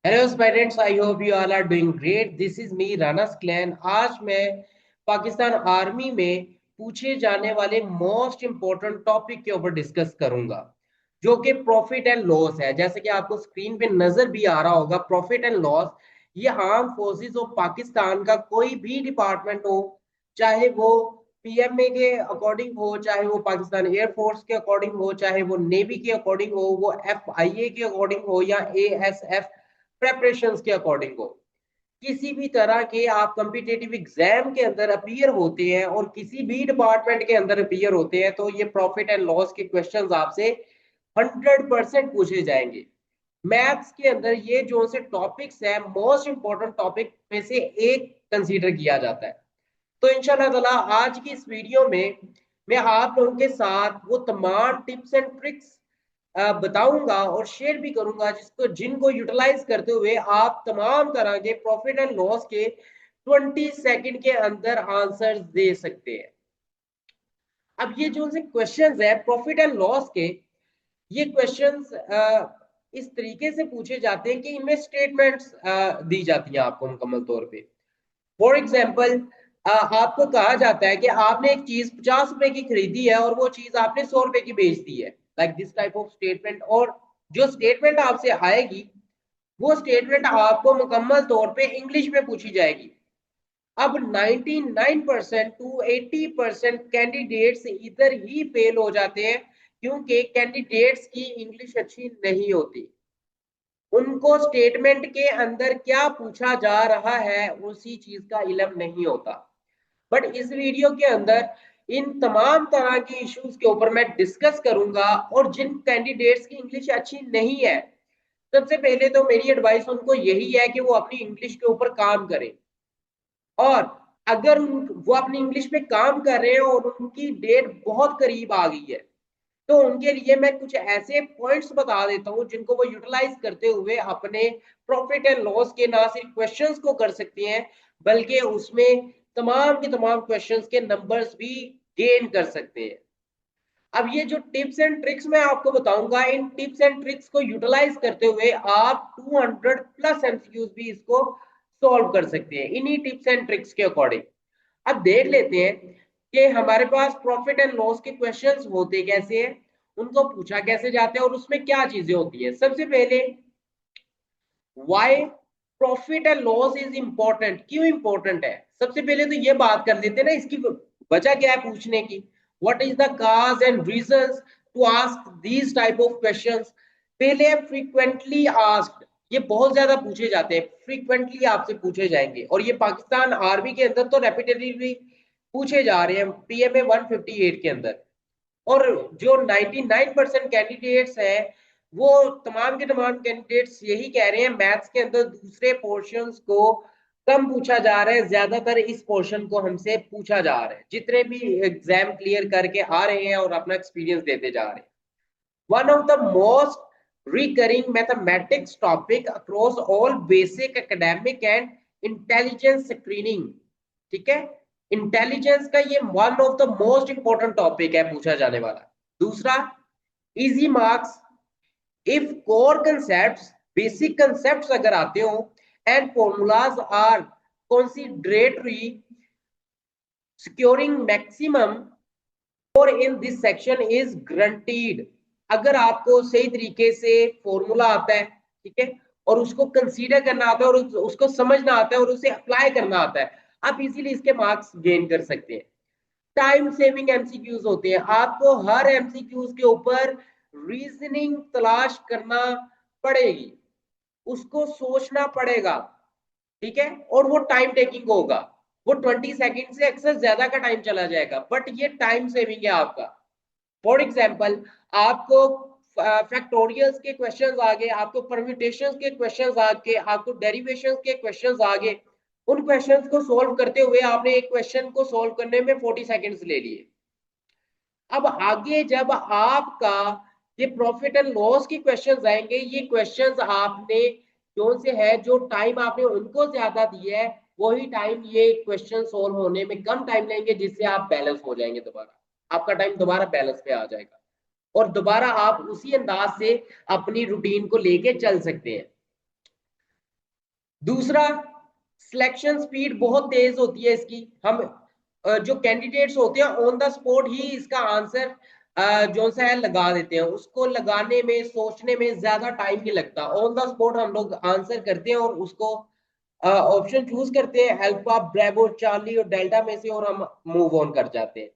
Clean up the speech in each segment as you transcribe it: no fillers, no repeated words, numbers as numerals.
Hello students, I hope you all are doing great. This is me Rana's clan. आज मैं Pakistan army में पूछे जाने वाले मोस्ट इंपॉर्टेंट टॉपिक के ऊपर डिस्कस करूंगा, जो कि प्रॉफिट एंड लॉस है। जैसे कि आपको स्क्रीन पे नजर भी आ रहा होगा, प्रॉफिट एंड लॉस ये आर्म फोर्सेस ऑफ पाकिस्तान का कोई भी डिपार्टमेंट हो, चाहे वो पीएमए के अकॉर्डिंग हो, चाहे वो पाकिस्तान एयरफोर्स के अकॉर्डिंग हो, चाहे वो नेवी के अकॉर्डिंग हो, वो एफआईए के अकॉर्डिंग हो या एएसएफ प्रेपरेशंस के अकॉर्डिंग हो। किसी भी तरह के आप कॉम्पिटेटिव एग्जाम के अंदर अपीयर होते हैं और किसी भी डिपार्टमेंट के अंदर अपीयर होते हैं, तो ये प्रॉफिट एंड लॉस के क्वेश्चंस आपसे 100% पूछे जाएंगे। मैथ्स के अंदर ये जो से टॉपिक्स है, मोस्ट इंपॉर्टेंट टॉपिक में से एक कंसीडर किया जाता है। तो इंशाल्लाह ताला आज की इस वीडियो में मैं आप लोगों के साथ वो तमाम टिप्स एंड ट्रिक्स बताऊंगा और शेयर भी करूंगा, जिनको यूटिलाइज करते हुए आप तमाम तरह के प्रॉफिट एंड लॉस के 20 सेकंड के अंदर आंसर दे सकते हैं। अब ये जो से क्वेश्चंस है प्रॉफिट एंड लॉस के, ये क्वेश्चंस इस तरीके से पूछे जाते हैं कि इनमें स्टेटमेंट्स दी जाती हैं आपको मुकम्मल तौर पे। फॉर एग्जाम्पल, आपको कहा जाता है कि आपने एक चीज 50 रुपए की खरीदी है और वो चीज आपने 100 रुपए की बेच दी है, like this type of statement. और जो स्टेटमेंट आपसे आएगी, वो स्टेटमेंट आपको मुकम्मल तौर पे इंग्लिश में पूछी जाएगी। अब 99% टू 80% कैंडिडेट्स इधर ही फेल हो जाते हैं, क्योंकि कैंडिडेट्स की इंग्लिश अच्छी नहीं होती। उनको स्टेटमेंट के अंदर क्या पूछा जा रहा है उसी चीज का इल्म नहीं होता। बट इस वीडियो के अंदर इन तमाम तरह की इश्यूज के ऊपर मैं डिस्कस करूंगा। और जिन कैंडिडेट्स की इंग्लिश अच्छी नहीं है, सबसे पहले तो मेरी एडवाइस उनको यही है कि वो अपनी इंग्लिश के ऊपर काम करें। और अगर वो अपनी इंग्लिश पे काम कर रहे हैं और उनकी डेट बहुत करीब आ गई है, तो उनके लिए मैं कुछ ऐसे पॉइंट्स बता देता हूं जिनको वो यूटिलाइज करते हुए अपने प्रॉफिट एंड लॉस के ना सिर्फ क्वेश्चंस को कर सकते हैं, बल्कि उसमें तमाम के तमाम क्वेश्चंस के नंबर्स भी गेन कर सकते हैं। अब ये जो टिप्स एंड ट्रिक्स मैं आपको बताऊंगा, इन टिप्स एंड ट्रिक्स को यूटिलाइज करते हुए आप 200 प्लस एमसीक्यूज भी इसको सॉल्व कर सकते हैं इन्हीं टिप्स एंड ट्रिक्स के अकॉर्डिंग। अब देख लेते हैं कि हमारे पास प्रॉफिट एंड लॉस के क्वेश्चंस होते कैसे हैं, उनको पूछा कैसे जाते हैं और उसमें क्या चीजें होती है। सबसे पहले, why profit and loss is important, क्यों इंपॉर्टेंट है। सबसे पहले तो ये बात कर लेते हैं ना, इसकी वजह क्या है पूछने की। What is the cause and reasons to ask these type of questions. पहले फ्रीक्वेंटली आस्क्ड, ये बहुत ज्यादा पूछे जाते हैं, फ्रीक्वेंटली आपसे पूछे जाएंगे और ये पाकिस्तान आर्मी के अंदर तो रेपिटेटिवली पूछे जा रहे हैं पीएमए 158 के अंदर। और जो 99% कैंडिडेट्स हैं, वो तमाम के तमाम कैंडिडेट्स यही कह रहे हैं, मैथ्स के अंदर दूसरे पोर्शंस को कम पूछा जा रहा है, ज्यादातर इस पोर्शन को हमसे पूछा जा रहा है। जितने भी एग्जाम क्लियर करके आ रहे हैं और अपना एक्सपीरियंस देते जा रहे हैं, one of the most recurring mathematics topic across all basic academic and intelligence screening। ठीक है, इंटेलिजेंस का ये one of the most important topic है पूछा जाने वाला। दूसरा, easy marks if core concepts, basic concepts अगर आते हो and formulas are consideratory, securing maximum और in this section is guaranteed. अगर आपको सही तरीके से फॉर्मूला आता है, ठीक है, और उसको कंसीडर करना आता है और उसको समझना आता है और उसे अप्लाई करना आता है, आप इजीली इसके मार्क्स गेन कर सकते हैं। टाइम सेविंग एमसीक्यूज होते हैं, आपको हर एमसीक्यूज के ऊपर रीजनिंग तलाश करना पड़ेगी, उसको सोचना पड़ेगा, ठीक है, और वो टाइम टेकिंग होगा। वो 20 सेकेंड से अक्सर ज्यादा का टाइम चला जाएगा, बट ये टाइम सेविंग है आपका। फॉर एग्जाम्पल, आपको फैक्टोरियल्स के क्वेश्चंस आ गए, आपको परम्यूटेशंस के क्वेश्चंस आ गए, आपको डेरिवेशंस के क्वेश्चंस आ गए। उन क्वेश्चंस को सॉल्व करते हुए आपने एक क्वेश्चन को सॉल्व करने में 40 सेकेंड्स ले लिए। अब आगे जब आपका ये प्रॉफिट एंड लॉस के क्वेश्चंस आएंगे, ये क्वेश्चंस आपने जो से है, जो टाइम आपने उनको ज्यादा दिया है, वही टाइम ये क्वेश्चन सॉल्व होने में कम टाइम लेंगे, जिससे आप बैलेंस हो जाएंगे, दोबारा आपका टाइम दोबारा बैलेंस पे आ जाएगा और दोबारा आप उसी अंदाज से अपनी रूटीन को लेके चल सकते हैं। दूसरा, सिलेक्शन स्पीड बहुत तेज होती है इसकी। हम जो कैंडिडेट्स होते हैं ऑन द स्पॉट ही इसका आंसर जो सा है लगा देते हैं, उसको लगाने में सोचने में ज्यादा टाइम नहीं लगता, ऑन द स्पॉट हम लोग आंसर करते हैं और उसको ऑप्शन चूज करते हैं अल्फा ब्रेवो चार्ली और डेल्टा में से, और हम मूव ऑन कर जाते हैं।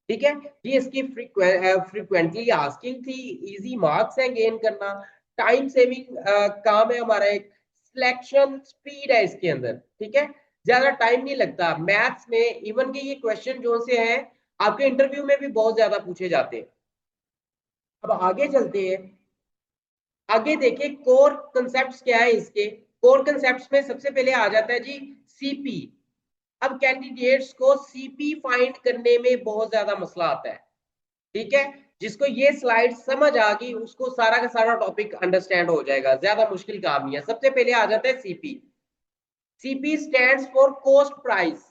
ठीक है, ये इसकी फ्रीक्वेंटली आस्किंग थी, इजी मार्क्स है गेन करना, टाइम सेविंग काम है हमारा, एक सिलेक्शन स्पीड है इसके अंदर। ठीक है, ज्यादा टाइम नहीं लगता मैथ्स में। इवन के ये क्वेश्चन जो से हैं आपके इंटरव्यू में भी बहुत ज्यादा पूछे जाते हैं। अब आगे चलते हैं, आगे देखिए कोर कंसेप्ट्स क्या है इसके। कोर कंसेप्ट्स में सबसे पहले आ जाता है जी सीपी। अब कैंडिडेट्स को सीपी फाइंड करने में बहुत ज्यादा मसला आता है। ठीक है, जिसको ये स्लाइड समझ आ गई उसको सारा का सारा टॉपिक अंडरस्टैंड हो जाएगा, ज्यादा मुश्किल काम नहीं है। सबसे पहले आ जाता है CP. CP stands for cost price.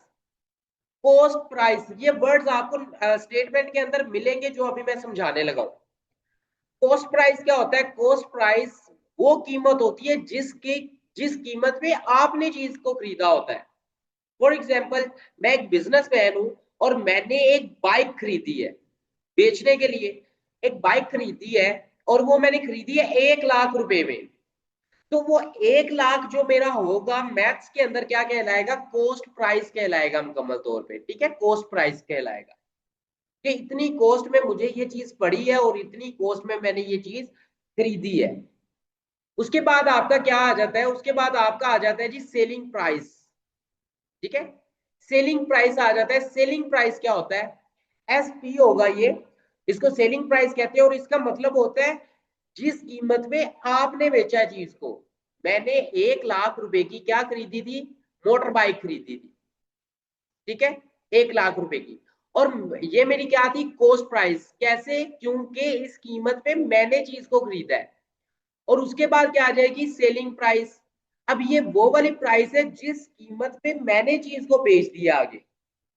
Cost price, ये वर्ड्स आपको स्टेटमेंट के अंदर मिलेंगे जो अभी मैं समझाने लगा हूं। कॉस्ट प्राइस क्या होता है? कॉस्ट प्राइस वो कीमत होती है जिस कीमत पे आपने चीज को खरीदा होता है। फॉर एग्जाम्पल, मैं एक बिजनेसमैन हूं और मैंने एक बाइक खरीदी है बेचने के लिए। एक बाइक खरीदी है और वो मैंने खरीदी है 1 लाख रुपए में। तो वो 1 लाख जो मेरा होगा मैथ्स के अंदर क्या कहलाएगा? कॉस्ट प्राइस कहलाएगा मुकम्मल तौर पे। ठीक है, कॉस्ट प्राइस कहलाएगा कि इतनी कॉस्ट में मुझे ये चीज पड़ी है और इतनी कॉस्ट में मैंने ये चीज खरीदी है। उसके बाद आपका क्या आ जाता है? उसके बाद आपका आ जाता है जी सेलिंग प्राइस। ठीक है, सेलिंग प्राइस आ जाता है। सेलिंग प्राइस क्या होता है? एसपी होगा ये, इसको सेलिंग प्राइस कहते हैं और इसका मतलब होता है जिस कीमत में आपने बेचा चीज को। मैंने 1 लाख रुपए की क्या खरीदी थी? मोटर बाइक खरीदी थी। ठीक है, 1 लाख रुपए की, और ये मेरी क्या थी? Cost price. कैसे? क्योंकि इस कीमत पे मैंने चीज को खरीदा है। और उसके बाद क्या आ जाएगी? Selling price. अब ये वो वाली प्राइस है जिस कीमत पे मैंने चीज को बेच दिया आगे।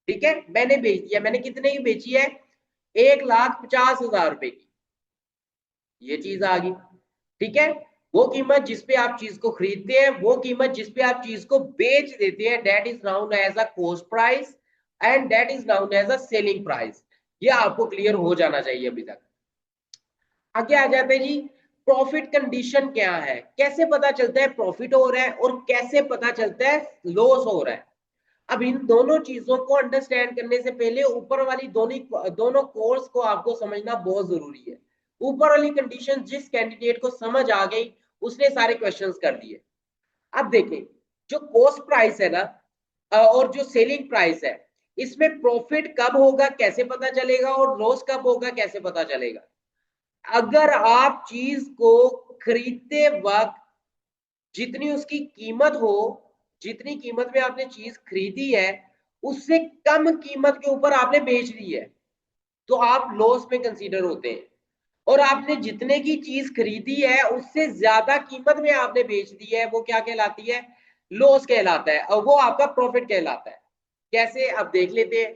ठीक है, मैंने बेच दिया, मैंने कितने की बेची है? 1,50,000 रुपए की ये चीज आ गई। ठीक है, वो कीमत जिसपे आप चीज को खरीदते हैं, वो कीमत जिसपे आप चीज को बेच देते हैं, that is known as a cost price and that is known as a selling price. ये आपको क्लियर हो जाना चाहिए अभी तक। आगे आ जाते हैं जी, प्रॉफिट कंडीशन क्या है? कैसे पता चलता है प्रॉफिट हो रहा है और कैसे पता चलता है लॉस हो रहा है? अब इन दोनों चीजों को अंडरस्टैंड करने से पहले ऊपर वाली दोनों कोर्स को आपको समझना बहुत जरूरी है। ऊपर वाली कंडीशन जिस कैंडिडेट को समझ आ गई उसने सारे क्वेश्चंस कर दिए। अब देखें, जो कॉस्ट प्राइस है ना और जो सेलिंग प्राइस है, इसमें प्रॉफिट कब होगा कैसे पता चलेगा, और लॉस कब होगा कैसे पता चलेगा? अगर आप चीज को खरीदते वक्त जितनी उसकी कीमत हो, जितनी कीमत में आपने चीज खरीदी है उससे कम कीमत के ऊपर आपने बेच दी है तो आप लॉस में कंसीडर होते हैं। और आपने जितने की चीज खरीदी है उससे ज्यादा कीमत में आपने बेच दी है, वो क्या कहलाती है? लॉस कहलाता है, और वो आपका प्रॉफिट कहलाता है। कैसे? अब देख लेते हैं।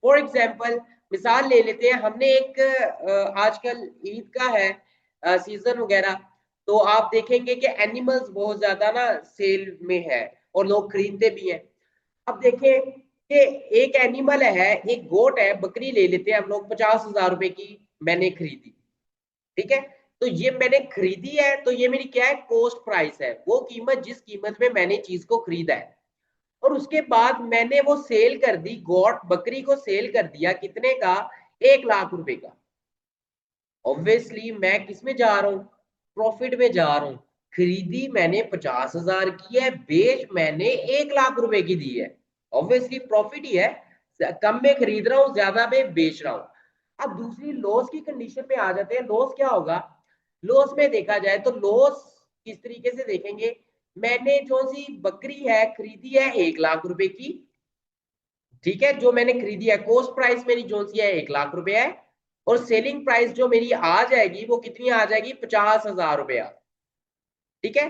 फॉर एग्जाम्पल, मिसाल ले लेते हैं, हमने एक आजकल ईद का है सीजन वगैरह, तो आप देखेंगे कि एनिमल्स बहुत ज्यादा ना सेल में है और लोग खरीदते भी हैं। अब देखें कि एक एनिमल है, एक गोट है, बकरी ले लेते हैं हम लोग, 50,000 रुपए की मैंने खरीदी। ठीक है, तो ये मैंने खरीदी है तो ये मेरी क्या है? कॉस्ट प्राइस है, वो कीमत जिस कीमत में मैंने चीज को खरीदा है। और उसके बाद मैंने वो सेल कर दी, गोट बकरी को सेल कर दिया कितने का? 1 लाख रुपए का। ऑब्वियसली मैं किस में जा रहा हूँ? प्रॉफिट में जा रहा हूँ। खरीदी मैंने 50,000 की है, बेच मैंने 1 लाख रुपए की दी है। ऑब्वियसली प्रॉफिट ही है, कम में खरीद रहा हूँ ज्यादा में बेच रहा हूँ। अब दूसरी लॉस की कंडीशन पे आ जाते हैं। लॉस क्या होगा? लॉस में देखा जाए तो लॉस किस तरीके से देखेंगे? मैंने जो सी बकरी है खरीदी है 1 लाख रुपए की। ठीक है, जो मैंने खरीदी है, कॉस्ट प्राइस मेरी जो सी है 1 लाख रुपए है, और सेलिंग प्राइस जो मेरी आ जाएगी वो कितनी आ जाएगी? 50,000 रुपया। ठीक है,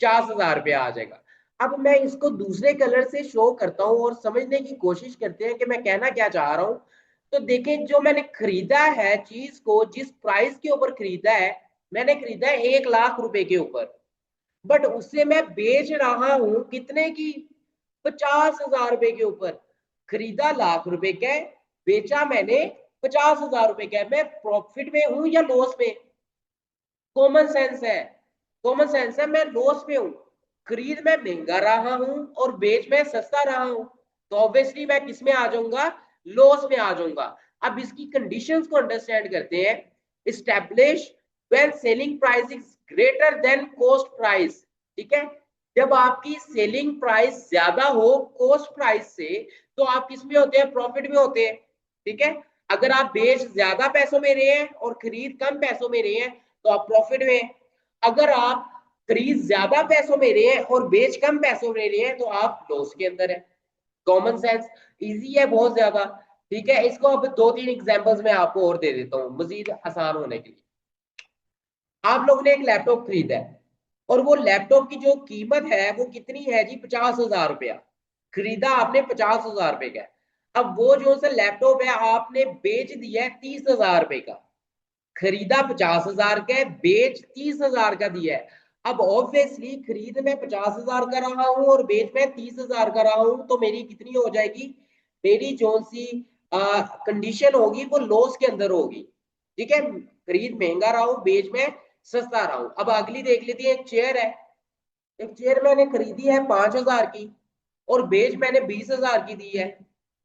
50,000 रुपया आ जाएगा। अब मैं इसको दूसरे कलर से शो करता हूं और समझने की कोशिश करते हैं कि मैं कहना क्या चाह रहा हूं। तो देखें, जो मैंने खरीदा है चीज को, जिस प्राइस के ऊपर खरीदा है, मैंने खरीदा है 1 लाख रुपए के ऊपर। बट उससे मैं बेच रहा हूं कितने की, 50,000 रुपए के ऊपर। खरीदा लाख रुपए का है, बेचा मैंने 50,000 रुपए का है। मैं प्रॉफिट में हूं या लॉस में? कॉमन सेंस है, कॉमन सेंस है, मैं लॉस में हूं। खरीद मैं महंगा रहा हूं और बेच मैं सस्ता रहा हूं, तो ऑब्वियसली मैं किस में आ जाऊंगा, लॉस में आ जाऊंगा। अब इसकी कंडीशंस को अंडरस्टैंड करते हैं। Establish when selling price is greater than cost price. ठीक है, जब आपकी सेलिंग प्राइस ज्यादा हो कॉस्ट प्राइस से, तो आप किस में होते हैं, प्रॉफिट में होते हैं। ठीक है, अगर आप बेच ज्यादा पैसों में रहे हैं और खरीद कम पैसों में रहे हैं, तो आप प्रॉफिट में हैं। अगर आप खरीद ज्यादा पैसों में रहे हैं और बेच कम पैसों में रहे हैं, तो आप लॉस के अंदर है। कॉमन सेंस, इजी है बहुत ज्यादा। ठीक है, इसको अब दो तीन एग्जांपल्स में आपको और दे देता हूं मजीद आसान होने के लिए। आप लोगों ने एक लैपटॉप खरीदा है और वो लैपटॉप की जो कीमत है वो कितनी है जी, 50,000 रुपया। खरीदा आपने 50,000 रुपए का। अब वो जो सा लैपटॉप है आपने बेच दिया है 30,000 रुपए का। खरीदा 50,000 का है, बेच 30,000 का दिया है। अब ऑब्वियसली खरीद में 50,000 का रहा हूं और बेच में 30,000 का रहा हूं, तो मेरी कितनी हो जाएगी, मेरी जो सी कंडीशन होगी वो लॉस के अंदर होगी। ठीक है, खरीद महंगा रहा हूं, बेच में सस्ता रहा हूं। अब अगली देख लेते हैं, एक चेयर है। एक चेयर मैंने खरीदी है 5,000 की और बेच मैंने 20,000 की दी है।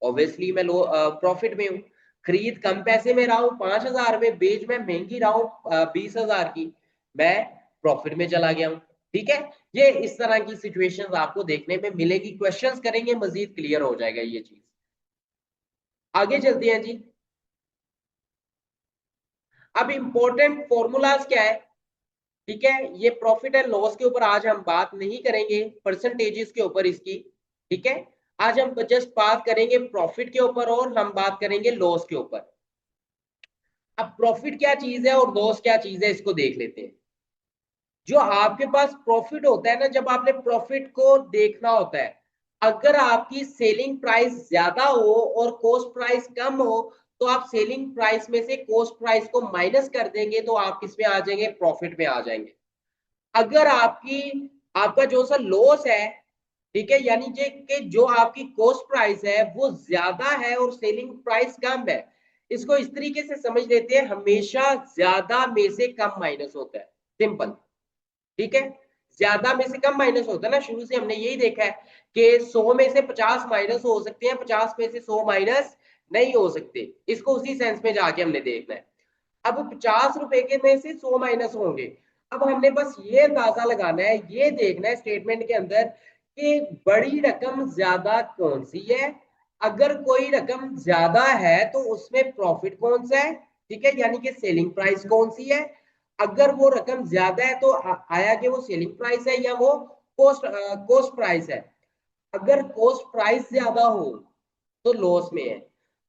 ऑब्वियसली मैं लो प्रॉफिट में हूँ। खरीद कम पैसे में रहा हूँ 5,000 में, बेच मैं महंगी रहा हूँ 20,000 की, मैं प्रॉफिट में चला गया हूँ। ठीक है, ये इस तरह की सिचुएशंस आपको देखने में मिलेगी। क्वेश्चंस करेंगे मजीद क्लियर हो जाएगा ये चीज। आगे चलते हैं जी। अब इंपॉर्टेंट फॉर्मूलाज क्या है? ठीक है, ये प्रॉफिट एंड लॉस के ऊपर आज हम बात नहीं करेंगे, परसेंटेजेस के ऊपर इसकी। ठीक है, आज हम जस्ट बात करेंगे प्रॉफिट के ऊपर और हम बात करेंगे लॉस के ऊपर। अब प्रॉफिट क्या चीज है और लॉस क्या चीज है, इसको देख लेते हैं। जो आपके पास प्रॉफिट होता है ना, जब आपने प्रॉफिट को देखना होता है, अगर आपकी सेलिंग प्राइस ज्यादा हो और कॉस्ट प्राइस कम हो, तो आप सेलिंग प्राइस में से कॉस्ट प्राइस को माइनस कर देंगे, तो आप किस में आ जाएंगे, प्रॉफिट में आ जाएंगे। अगर आपकी आपका जो सा लॉस है, ठीक है, यानी कि जो आपकी कॉस्ट प्राइस है वो ज्यादा है और सेलिंग प्राइस कम है, इसको इस तरीके से समझ लेते हैं, हमेशा ज्यादा में से कम माइनस होता है, सिंपल। ठीक है, ज्यादा में से कम माइनस होता है ना, शुरू से हमने यही देखा है कि 100 में से 50 माइनस हो सकते हैं, 50 में से 100 माइनस नहीं हो सकते। इसको उसी सेंस में जाके हमने देखना है। अब 50 रुपए के में से 100 माइनस होंगे। अब हमने बस ये अंदाजा लगाना है, ये देखना है स्टेटमेंट के अंदर कि बड़ी रकम ज्यादा कौन सी है। अगर कोई रकम ज्यादा है तो उसमें प्रॉफिट कौन सा है, ठीक है, यानी कि सेलिंग प्राइस कौन सी है। अगर वो रकम ज्यादा है तो आया कि वो सेलिंग प्राइस है या वो कॉस्ट कॉस्ट प्राइस है। अगर कॉस्ट प्राइस ज्यादा हो तो लॉस में है,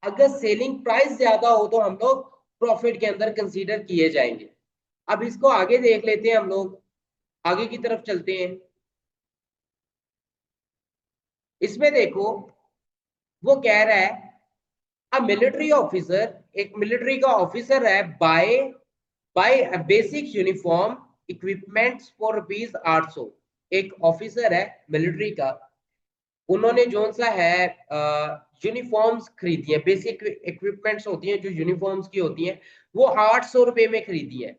अगर सेलिंग प्राइस ज्यादा हो तो हम लोग प्रॉफिट के अंदर कंसीडर किए जाएंगे। अब इसको आगे देख लेते हैं, हम लोग आगे की तरफ चलते हैं। इसमें देखो, वो कह रहा है अ मिलिट्री ऑफिसर, एक मिलिट्री का ऑफिसर है, buy buy basic uniform equipments for ₹800। एक ऑफिसर है मिलिट्री का, उन्होंने जो सा है यूनिफॉर्म्स खरीदी है, बेसिक इक्विपमेंट्स होती हैं जो यूनिफॉर्म्स की होती हैं, वो 800 रुपए में खरीदी है।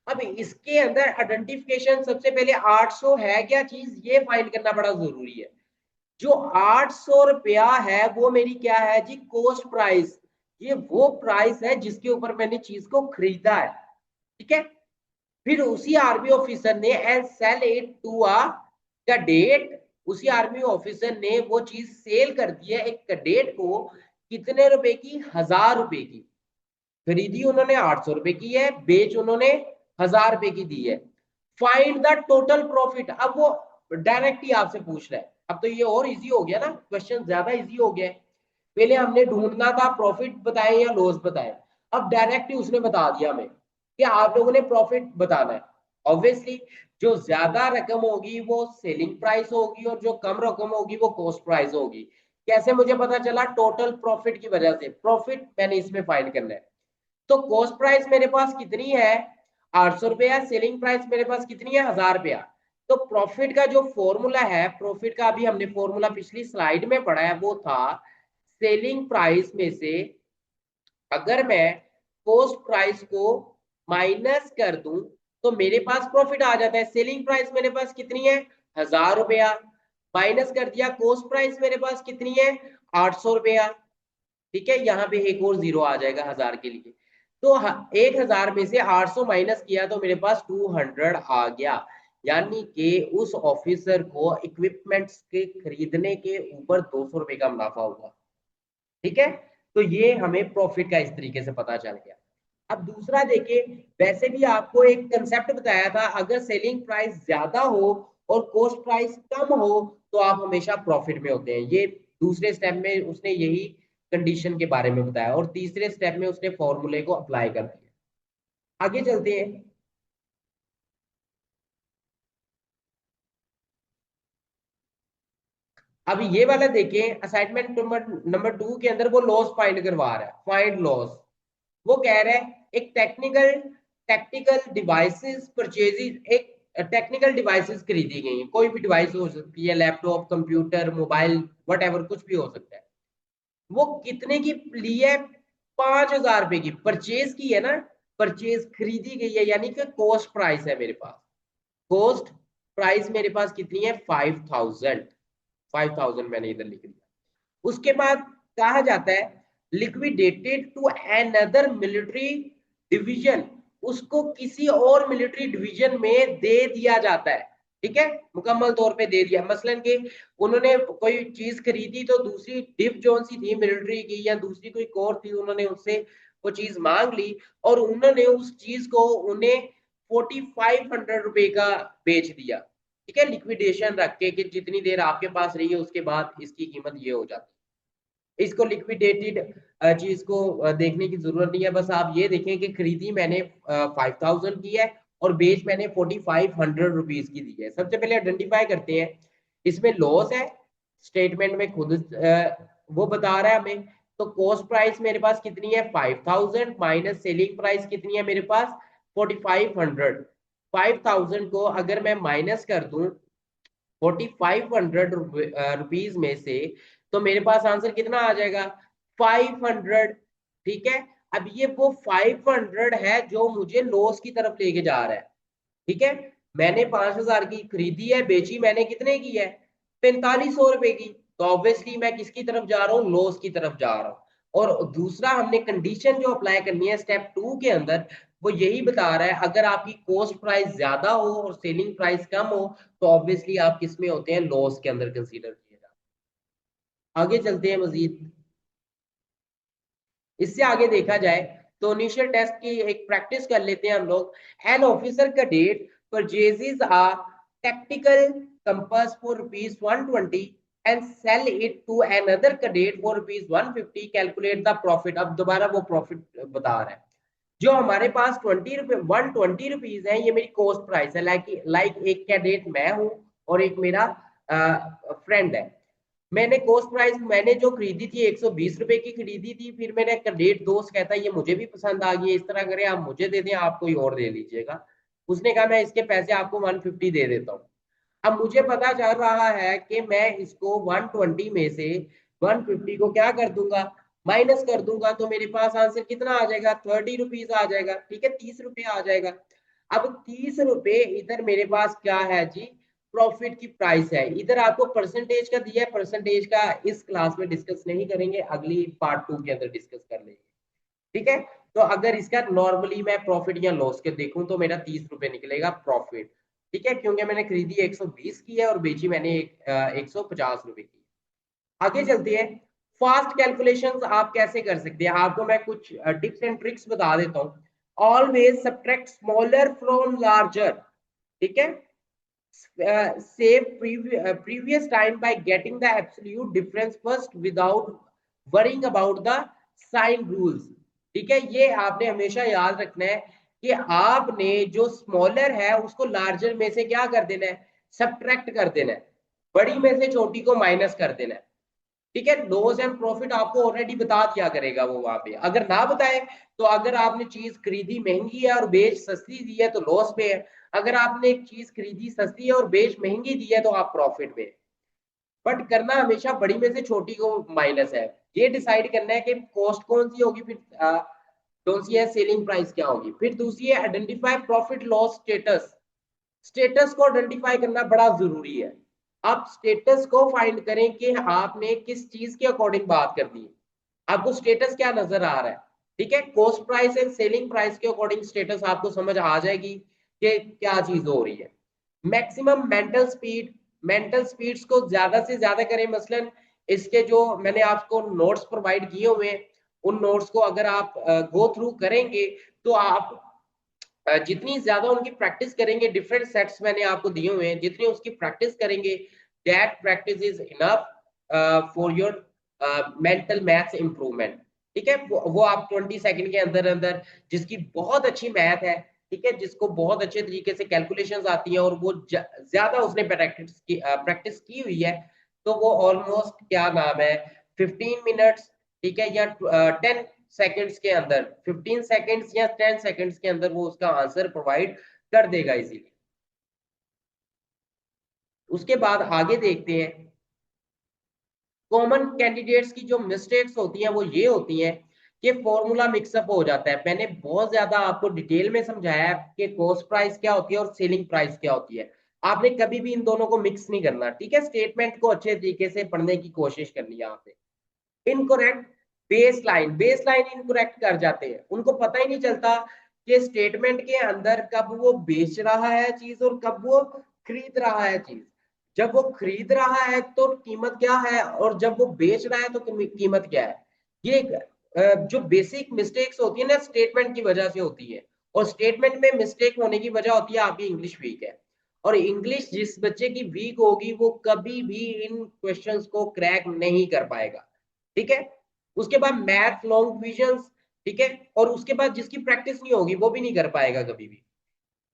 अब इसके अंदर आइडेंटिफिकेशन, सबसे पहले 800 है क्या चीज, ये फाइंड करना बड़ा जरूरी है। जो 800 रुपया है वो मेरी क्या है जी, कॉस्ट प्राइस। ये वो प्राइस है जिसके ऊपर मैंने चीज को खरीदा है। ठीक है, फिर उसी आर्मी ऑफिसर ने and sell it to a cadet, उसी आर्मी ऑफिसर ने वो चीज सेल कर दी है एक कैडेट को, कितने रुपए की, 1,000 रुपए की। खरीदी उन्होंने 800 रुपए की है, बेच उन्होंने 1,000 रुपए की दी है। Find the total profit. अब वो डायरेक्ट ही आपसे पूछ रहा है। अब तो ये और इजी हो गया ना, क्वेश्चन ज्यादा इजी हो गया है। पहले हमने ढूंढना था प्रॉफिट बताए या लॉस बताए, अब डायरेक्ट ही उसने बता दिया हमें कि आप लोगों ने प्रॉफिट बताना है। ऑब्वियसली जो ज्यादा रकम होगी वो सेलिंग प्राइस होगी और जो कम रकम होगी वो कॉस्ट प्राइस होगी। कैसे मुझे पता चला, टोटल प्रॉफिट की वजह से। प्रॉफिट मैंने इसमें फाइंड करना है। तो कॉस्ट प्राइस मेरे पास कितनी है, 800 रुपया। सेलिंग प्राइस मेरे पास कितनी है, 1,000 रुपया। तो प्रॉफिट का जो फॉर्मूला है, प्रॉफिट का अभी हमने फॉर्मूला पिछली स्लाइड में पढ़ा है, वो था सेलिंग प्राइस में से अगर मैं कॉस्ट प्राइस को माइनस कर दूं तो मेरे पास प्रॉफिट आ जाता है। सेलिंग प्राइस मेरे पास कितनी है, 1000 रुपया, माइनस कर दिया कॉस्ट प्राइस मेरे पास कितनी है, 800 रुपया। ठीक है, यहाँ पे एक और जीरो आ जाएगा 1000 के लिए। तो 1000 में से 800 माइनस किया तो मेरे पास 200 आ गया। यानी कि उस ऑफिसर को इक्विपमेंट्स के खरीदने के ऊपर 200 रुपए का मुनाफा हुआ। ठीक है, तो ये हमें प्रॉफिट का इस तरीके से पता चल गया। अब दूसरा देखिए, वैसे भी आपको एक कंसेप्ट बताया था, अगर सेलिंग प्राइस ज्यादा हो और कॉस्ट प्राइस कम हो तो आप हमेशा प्रॉफिट में होते हैं। ये दूसरे स्टेप में उसने यही कंडीशन के बारे में बताया, और तीसरे स्टेप में उसने फॉर्मूले को अप्लाई कर दिया। आगे चलते हैं। अब ये वाला देखें, असाइनमेंट नंबर नंबर 2 के अंदर वो लॉस फाइंड करवा रहा है, फाइंड लॉस। वो कह रहा है एक टेक्निकल डिवाइसेस परचेजेज, एक टेक्निकल डिवाइसेस खरीदी गई हैं, कोई भी डिवाइस हो सकती है, लैपटॉप, कंप्यूटर, मोबाइल, वट कुछ भी हो सकता है। वो कितने की ली है, 5000 रुपए की परचेज की है ना, परचेज खरीदी गई है, यानी कि कॉस्ट प्राइस है मेरे पास। कॉस्ट प्राइस मेरे पास कितनी है, 5000। 5000 मैंने इधर लिख दिया। उसके बाद कहा जाता है liquidated to another military division, उसको किसी और मिलिट्री डिवीजन में दे दिया जाता है। ठीक है, मुकम्मल तौर पे दे दिया। मसलन कि उन्होंने कोई चीज खरीदी तो दूसरी डिव जोन सी थी मिलिट्री की या दूसरी कोई कोर थी, उन्होंने उससे वो चीज मांग ली और उन्होंने उस चीज को उन्हें 4500 रुपए का बेच दिया। ठीक है, लिक्विडेशन रख के कि जितनी देर आपके पास रही है उसके बाद इसकी कीमत ये हो जाती है। इसको लिक्विडेटेड चीज को देखने की जरूरत नहीं है, बस आप ये देखें कि खरीदी मैंने 5000 की है और बेच मैंने 4500 रुपीज की दी है। सबसे पहले आइडेंटिफाई करते हैं, इसमें लॉस है, स्टेटमेंट में खुद वो बता रहा है हमें। तो कॉस्ट प्राइस मेरे पास कितनी है, 5000 माइनस सेलिंग प्राइस कितनी है मेरे पास, 4500। 5000 को अगर मैं माइनस कर दूं 4500 रुपीज में से, तो मेरे पास आंसर कितना आ जाएगा, 500। ठीक है, अब ये वो 500 है जो मुझे लॉस की तरफ लेके जा रहा है। ठीक है, मैंने 5000 की खरीदी है, बेची मैंने कितने की है, 4500 रुपए की। तो ऑब्वियसली मैं किसकी तरफ जा रहा हूँ, लॉस की तरफ जा रहा हूँ। और दूसरा हमने कंडीशन जो अप्लाई करनी है स्टेप 2 के अंदर, वो यही बता रहा है अगर आपकी कॉस्ट प्राइस ज्यादा हो और सेलिंग प्राइस कम हो तो ऑब्वियसली आप किस में होते हैं, लॉस के अंदर कंसीडर किए जाते हैं। आगे चलते हैं मजीद। इससे आगे देखा जाए तो इनिशियल टेस्ट की एक प्रैक्टिस कर लेते हैं हम लोग। An officer cadet purchases a tactical compass for rupees 120 and sell it to another cadet for rupees 150, calculate the profit. अब दोबारा वो प्रॉफिट बता रहा है। जो हमारे पास 120 रुपीज है, ये मेरी कॉस्ट प्राइस है। लाइक एक कैडेट मैं हूं और एक मेरा फ्रेंड है। मैंने कॉस्ट प्राइस मैंने जो खरीदी थी 120 रुपए की खरीदी थी, फिर मेरा कैडेट दोस्त कहता है ये मुझे भी पसंद आ गई है, इस तरह करें आप मुझे दे दें, आप कोई और दे लीजिएगा। उसने कहा मैं इसके पैसे आपको 150 दे देता हूँ। अब मुझे पता चल रहा है कि मैं इसको 120 में से 150 को क्या कर दूंगा, माइनस कर दूंगा, तो मेरे पास आंसर कितना आ जाएगा, 30 रुपीज आ जाएगा। ठीक है, 30 रुपये आ जाएगा। अब 30 रुपये इधर मेरे पास क्या है जी, प्रॉफिट की प्राइस है। इधर आपको परसेंटेज का दिया है, परसेंटेज का इस क्लास में डिस्कस नहीं करेंगे, अगली पार्ट 2 के अंदर डिस्कस कर लेंगे। ठीक है, तो अगर इसका नॉर्मली मैं प्रॉफिट या लॉस के देखूं तो मेरा 30 रुपए निकलेगा प्रॉफिट। ठीक है, क्योंकि मैंने खरीदी 120 की है और बेची मैंने 150 रुपए की। आगे चलते हैं। फास्ट कैलकुलेशंस आप कैसे कर सकते हैं, आपको मैं कुछ टिप्स एंड ट्रिक्स बता देता हूं। Always subtract smaller from larger. ठीक है, save previous time by getting the absolute difference first without worrying about the sign rules। ठीक है, ये आपने हमेशा याद रखना है कि आपने जो स्मॉलर है उसको लार्जर में से क्या कर देना है, सब्ट्रैक्ट कर देना है, बड़ी में से छोटी को माइनस कर देना है। ठीक है, लॉस एंड प्रॉफिट आपको ऑलरेडी बता दिया करेगा वो वहां पे। अगर ना बताए तो अगर आपने चीज खरीदी महंगी है और बेच सस्ती दी है तो लॉस पे है, अगर आपने एक चीज खरीदी सस्ती है और बेच महंगी दी है तो आप प्रॉफिट पे। बट करना हमेशा बड़ी में से छोटी को माइनस है। ये डिसाइड करना है कि कॉस्ट कौन सी होगी, फिर कौन सी है सेलिंग प्राइस क्या होगी। फिर दूसरी है identify profit loss status. Status को आइडेंटिफाई करना बड़ा जरूरी है। आप स्टेटस को फाइंड करें कि आपने किस चीज के अकॉर्डिंग बात करनी है, आपको स्टेटस क्या नजर आ रहा है। ठीक है, cost price and selling price के अकॉर्डिंग स्टेटस आपको समझ आ जाएगी कि क्या चीज हो रही है। Maximum mental speed, mental speeds को ज्यादा से ज्यादा करें। मसलन इसके जो मैंने आपको नोट्स प्रोवाइड किए हुए हैं, उन नोट्स को अगर आप गो थ्रू करेंगे तो आप जितनी ज्यादा उनकी प्रैक्टिस करेंगे, डिफरेंट सेट्स मैंने आपको दिए हुए हैं, जितनी उसकी प्रैक्टिस करेंगे, that practice is enough for your mental maths improvement. ठीक है, वो आप 20 सेकंड के अंदर अंदर, जिसकी बहुत अच्छी मैथ है, ठीक है, जिसको बहुत अच्छे तरीके से कैलकुलेशंस आती है और वो ज्यादा उसने प्रैक्टिस की हुई है, तो वो ऑलमोस्ट क्या नाम है 15 मिनट्स, ठीक है, या 10 सेकंड्स के अंदर, 15 सेकंड्स या 10 सेकंड्स के अंदर वो उसका आंसर प्रोवाइड कर देगा इजीली। उसके बाद आगे देखते हैं, कॉमन कैंडिडेट्स की जो मिस्टेक्स होती हैं वो ये होती हैं कि फॉर्मूला मिक्सअप हो जाता है। मैंने बहुत ज्यादा आपको डिटेल में समझाया है कि कॉस्ट प्राइस क्या होती है और सेलिंग प्राइस क्या होती है। आपने कभी भी इन दोनों को मिक्स नहीं करना। ठीक है, स्टेटमेंट को अच्छे तरीके से पढ़ने की कोशिश करनी है यहाँ पे। Incorrect base line, base line incorrect कर जाते हैं, उनको पता ही नहीं चलता कि स्टेटमेंट के अंदर कब वो बेच रहा है चीज और कब वो खरीद रहा है चीज। जब वो खरीद रहा है तो कीमत क्या है, और जब वो बेच रहा है तो कीमत क्या है। ये जो बेसिक मिस्टेक्स होती है ना स्टेटमेंट की वजह से होती है। और स्टेटमेंट में मिस्टेक होने की वजह होती है आपकी इंग्लिश वीक है। और इंग्लिश जिस बच्चे की वीक होगी वो कभी भी इन क्वेश्चंस को क्रैक नहीं कर पाएगा। ठीक है, उसके बाद मैथ लॉन्ग डिविजन्स, ठीक है, और उसके बाद जिसकी प्रैक्टिस नहीं होगी वो भी नहीं कर पाएगा कभी भी।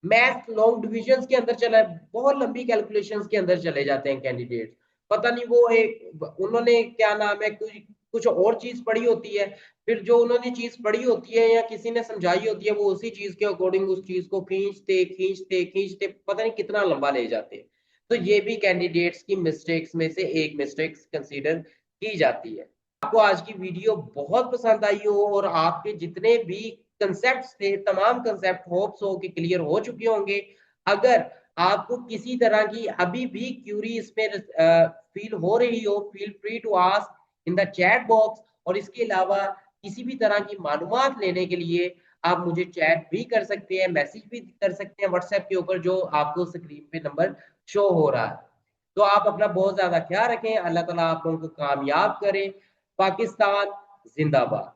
मैथ लॉन्ग डिविजन्स के अंदर चला, बहुत लंबी कैलकुलेशंस के अंदर चले जाते हैं कैंडिडेट। पता नहीं वो एक उन्होंने क्या नाम है कुछ कुछ और चीज पढ़ी होती है, फिर जो उन्होंने चीज पढ़ी होती है या किसी ने समझाई होती है वो उसी चीज के अकॉर्डिंग उस चीज को खींचते खींचते खींचते पता नहीं कितना लंबा ले जाते हैं। तो ये भी कैंडिडेट्स की मिस्टेक्स में से एक मिस्टेक्स कंसीडर की जाती है। आपको आज की वीडियो बहुत पसंद आई हो और आपके जितने भी कंसेप्ट थे तमाम कंसेप्ट होप्स हो कि क्लियर हो चुके होंगे। अगर आपको किसी तरह की अभी भी क्यूरी इसमें फील हो रही हो, feel free to ask in the chat box. और इसके अलावा किसी भी तरह की मालूमात लेने के लिए आप मुझे चैट भी कर सकते हैं, मैसेज भी कर सकते हैं व्हाट्सएप के ऊपर जो आपको स्क्रीन पे नंबर शो हो रहा है। तो आप अपना बहुत ज्यादा ख्याल रखें, अल्लाह ताला आप लोगों को कामयाब करें। पाकिस्तान जिंदाबाद।